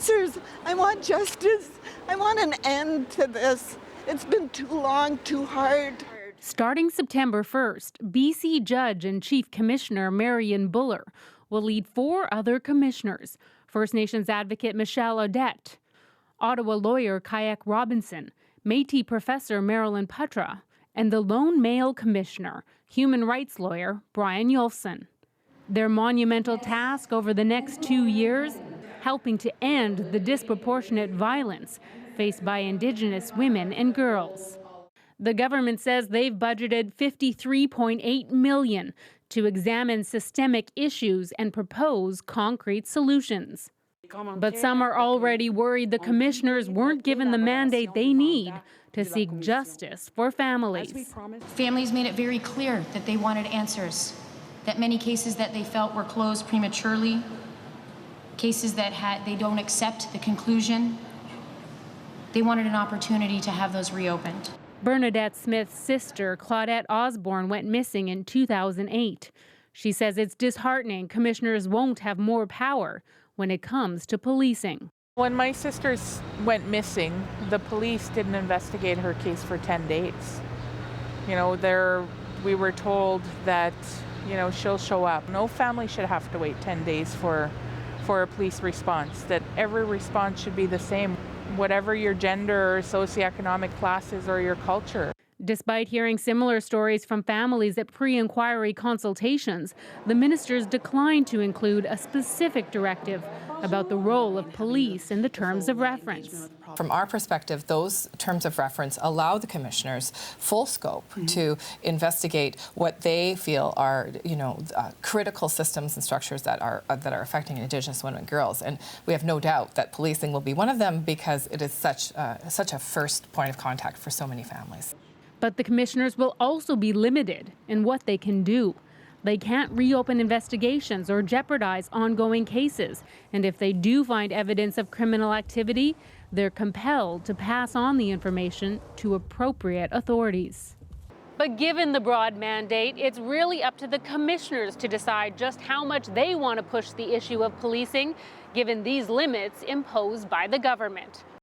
answers. I want justice. I want an end to this. It's been too long, too hard. Starting September 1st, BC Judge and Chief Commissioner Marion Buller will lead 4 other commissioners: First Nations advocate Michelle Audette, Ottawa lawyer Kayak Robinson, Métis professor Marilyn Putra, and the lone male commissioner, human rights lawyer Brian Yulfson. Their monumental task over the next 2 years, helping to end the disproportionate violence faced by Indigenous women and girls. The government says they've budgeted $53.8 million to examine systemic issues and propose concrete solutions. But some are already worried the commissioners weren't given the mandate they need to seek justice for families. Families made it very clear that they wanted answers, that many cases that they felt were closed prematurely, cases that they don't accept the conclusion, they wanted an opportunity to have those reopened. Bernadette Smith's sister, Claudette Osborne, went missing in 2008. She says it's disheartening commissioners won't have more power when it comes to policing. When my sisters went missing, the police didn't investigate her case for 10 days. We were told that, she'll show up. No family should have to wait 10 days for a police response, that every response should be the same, whatever your gender or socioeconomic classes or your culture. Despite hearing similar stories from families at pre-inquiry consultations, the ministers declined to include a specific directive about the role of police in the terms of reference. From our perspective, those terms of reference allow the commissioners full scope to investigate what they feel are, critical systems and structures that are affecting Indigenous women and girls. And we have no doubt that policing will be one of them because it is such a first point of contact for so many families. But the commissioners will also be limited in what they can do. They can't reopen investigations or jeopardize ongoing cases. And if they do find evidence of criminal activity, they're compelled to pass on the information to appropriate authorities. But given the broad mandate, it's really up to the commissioners to decide just how much they want to push the issue of policing, given these limits imposed by the government.